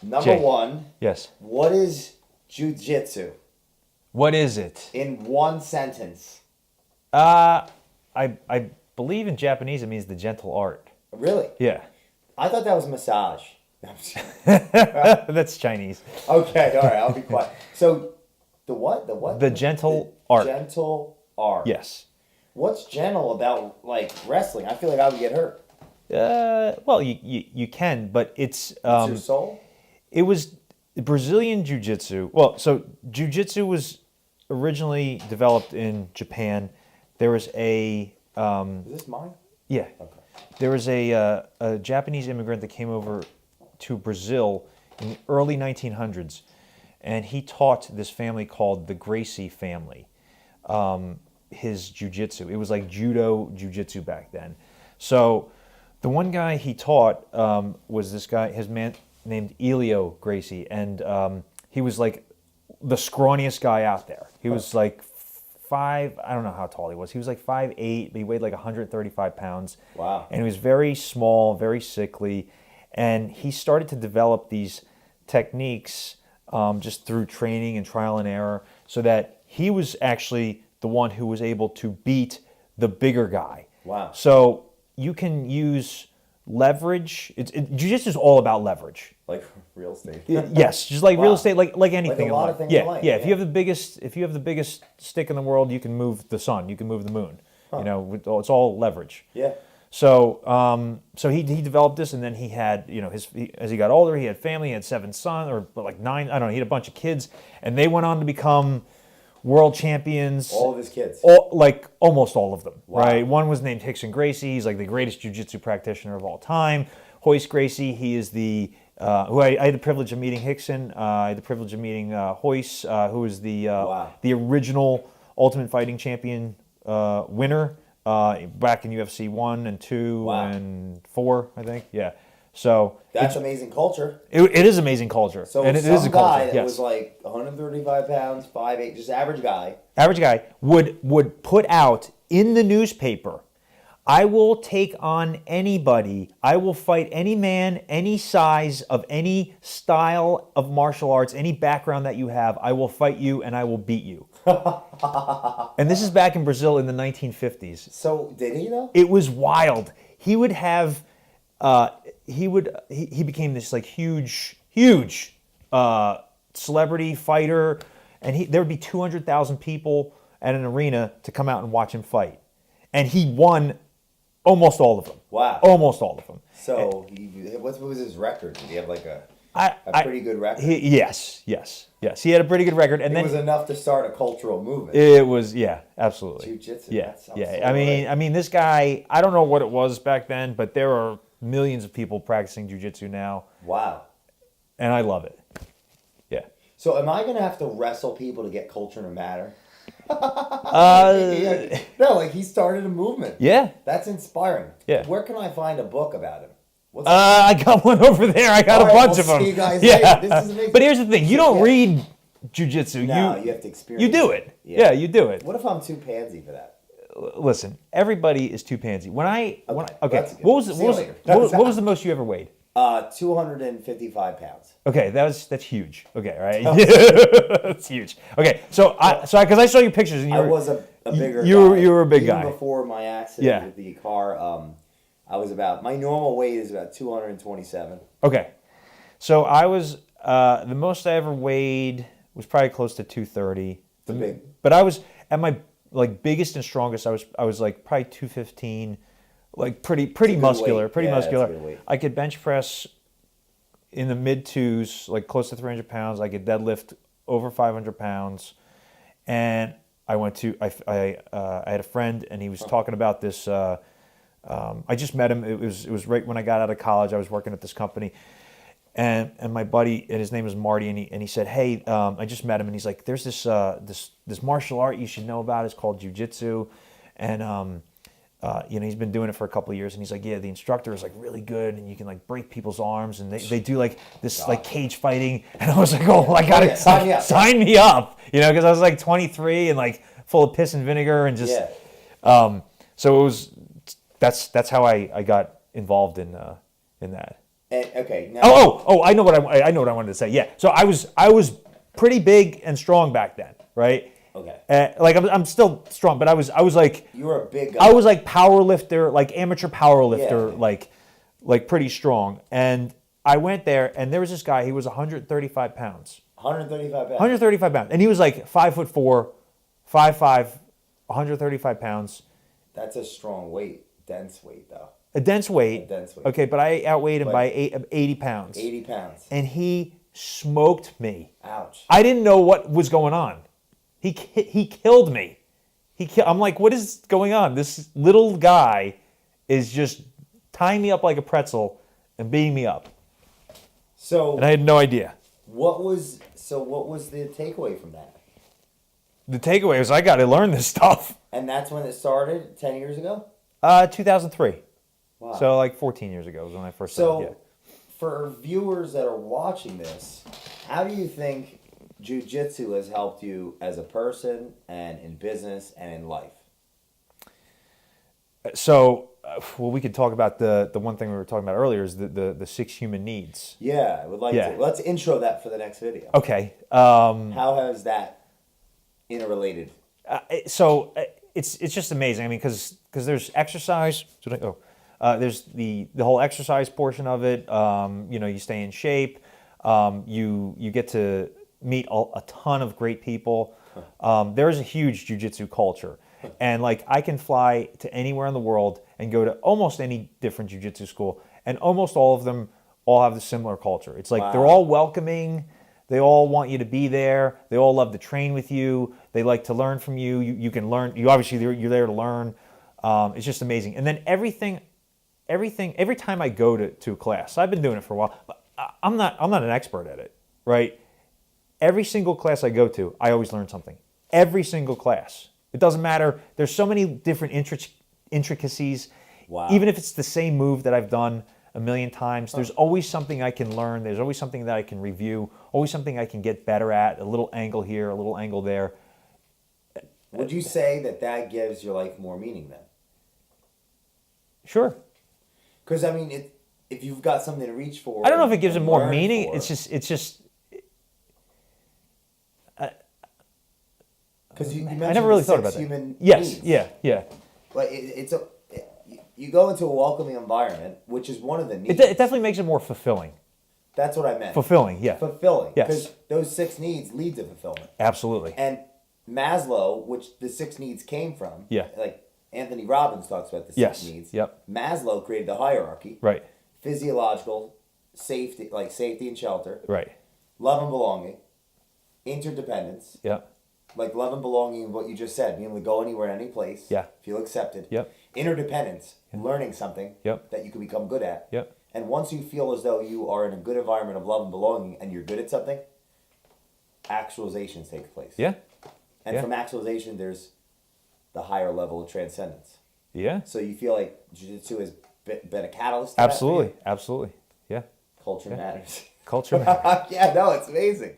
Number Jay. one. Yes. What is Jiu-Jitsu? What is it? In one sentence. I believe in Japanese it means the gentle art. Really? Yeah. I thought that was massage. That's Chinese. Okay, all right, I'll be quiet. So, the what? The what? The gentle art. Gentle art. Yes. What's gentle about, like, wrestling? I feel like I would get hurt. Well, you can, but it's... It's your soul? It was Brazilian Jiu-Jitsu. Well, so Jiu-Jitsu was originally developed in Japan. There was a... Is this mine? Yeah. Okay. There was a Japanese immigrant that came over to Brazil in the early 1900s, and he taught this family called the Gracie family his jiu-jitsu. It was like judo jiu-jitsu back then. So the one guy he taught was this guy, his man named Elio Gracie, and he was like the scrawniest guy out there. He was like I don't know how tall he was. He was like 5'8", but he weighed like 135 pounds. Wow. And he was very small, very sickly. And he started to develop these techniques just through training and trial and error, so that he was actually the one who was able to beat the bigger guy. Wow. So you can use leverage. Jiu-Jitsu is all about leverage. Like real estate. Yes, just like real estate, like anything. Like a lot in of things yeah, in life, yeah. yeah. If you have the biggest stick in the world, you can move the sun. You can move the moon. You know, it's all leverage. Yeah. So, so he developed this, and then he had, you know, as he got older, he had family. He had 7 sons, or like 9. I don't know. He had a bunch of kids, and they went on to become world champions. All of his kids. Like almost all of them. Wow. Right. One was named Rickson Gracie. He's like the greatest jiu-jitsu practitioner of all time. Hoist Gracie. He is the who I had the privilege of meeting Rickson. I had the privilege of meeting Hoist, who was the the original Ultimate Fighting Champion winner. Back in UFC 1 and 2 and 4, I think. Yeah. So that's amazing culture. It is amazing culture. So and it is a culture. Guy that was like 135 pounds, 5'8", just average guy. Average guy would put out in the newspaper, I will take on anybody. I will fight any man, any size, of any style of martial arts, any background that you have. I will fight you and I will beat you. And this is back in Brazil in the 1950s. So did he though? It was wild. He would have, he became this like huge celebrity fighter, and there would be 200,000 people at an arena to come out and watch him fight, and he won almost all of them. Wow. Almost all of them. So what was his record? Did he have like a pretty good record? Yes. He had a pretty good record, and it was enough to start a cultural movement. It was, absolutely. Jiu-Jitsu. Yeah. So I mean, this guy. I don't know what it was back then, but there are millions of people practicing jiu-jitsu now. Wow. And I love it. Yeah. So am I going to have to wrestle people to get culture to matter? No, like he started a movement. Yeah. That's inspiring. Yeah. Where can I find a book about him? I got one over there. I got a bunch of them. See you guys yeah. This is amazing. But here's the thing. You don't read jiu-jitsu. No, you have to experience You do it. Yeah, you do it. What if I'm too pansy for that? Listen, everybody is too pansy. What was the most you ever weighed? 255 pounds. Okay, that's huge. Okay, right. That's huge. Okay, so because I saw your pictures and I was a bigger guy. You were a big guy. Even before my accident with the car, I was my normal weight is about 227. Okay, so I was the most I ever weighed was probably close to 230. But I was at my biggest and strongest. I was like probably 215. Like pretty muscular, muscular. I could bench press in the mid 2s, like close to 300 pounds. I could deadlift over 500 pounds. And I went to I had a friend, and he was talking about this. I just met him. It was right when I got out of college. I was working at this company, and my buddy, and his name was Marty, and he said, "Hey, I just met him," and he's like, "There's this martial art you should know about. It's called Jiu-Jitsu," and he's been doing it for a couple of years, and he's like, yeah, the instructor is like really good, and you can like break people's arms, and they do like this like cage fighting, and I was like, oh, I got it, sign me up, because I was like 23 and like full of piss and vinegar and just, so it was, that's how I got involved in that. And, okay. Now, I know what I know what I wanted to say. Yeah. So I was pretty big and strong back then, right? Okay. Like I'm still strong, but I was like You were a big guy. I was like power lifter, like amateur power lifter, Yeah. like pretty strong. And I went there, and there was this guy. He was 135 pounds. 135 pounds. 135 pounds, and he was like 5'4", 5'5", 135 pounds. That's a strong weight, dense weight though. A dense weight. A dense weight. Okay, but I outweighed him by 80 pounds. 80 pounds. And he smoked me. Ouch. I didn't know what was going on. He killed me. I'm like, what is going on? This little guy is just tying me up like a pretzel and beating me up. So. And I had no idea. What was the takeaway from that? The takeaway was I got to learn this stuff. And that's when it started 10 years ago? 2003. Wow. So like 14 years ago was when I first started. Yeah. For viewers that are watching this, how do you think Jiu-Jitsu has helped you as a person and in business and in life? So, well, we could talk about the one thing we were talking about earlier is the 6 human needs. Yeah, I would like to. Let's intro that for the next video. Okay. How has that interrelated? It's just amazing. I mean, because there's exercise. There's the whole exercise portion of it. You stay in shape. You get to meet a ton of great people. There's a huge jiu-jitsu culture. And like I can fly to anywhere in the world and go to almost any different jiu-jitsu school, and almost all of them all have the similar culture. It's like they're all welcoming. They all want you to be there. They all love to train with you. They like to learn from you. You can learn. You're there to learn. It's just amazing. And then every time I go to a class, I've been doing it for a while, but I'm not an expert at it, right? Every single class I go to, I always learn something. Every single class. It doesn't matter. There's so many different intricacies. Wow. Even if it's the same move that I've done a million times, there's always something I can learn. There's always something that I can review, always something I can get better at, a little angle here, a little angle there. Would you say that gives your life more meaning then? Sure. Because, I mean, if you've got something to reach for... I don't know if it gives it more meaning. It's just... Because you mentioned I never really thought about that. Human yes, needs. yeah. Like you go into a welcoming environment, which is one of the needs. It definitely makes it more fulfilling. That's what I meant. Fulfilling, yeah. Fulfilling. Yes. Because those 6 needs lead to fulfillment. Absolutely. And Maslow, which the 6 needs came from, Yeah. like Anthony Robbins talks about the 6 Yes. needs. Yep. Maslow created the hierarchy. Right. Physiological, safety, like safety and shelter. Right. Love and belonging. Interdependence. Yeah. Like love and belonging, what you just said, being able to go anywhere, any place, Yeah. feel accepted. Yep. Interdependence, learning something Yep. that you can become good at. Yep. And once you feel as though you are in a good environment of love and belonging and you're good at something, actualizations take place. Yeah. And Yeah. from actualization, there's the higher level of transcendence. Yeah. So you feel like Jiu-Jitsu has been a catalyst to that for Absolutely. you? Absolutely. Yeah. Culture matters. Culture matters. Yeah, no, it's amazing.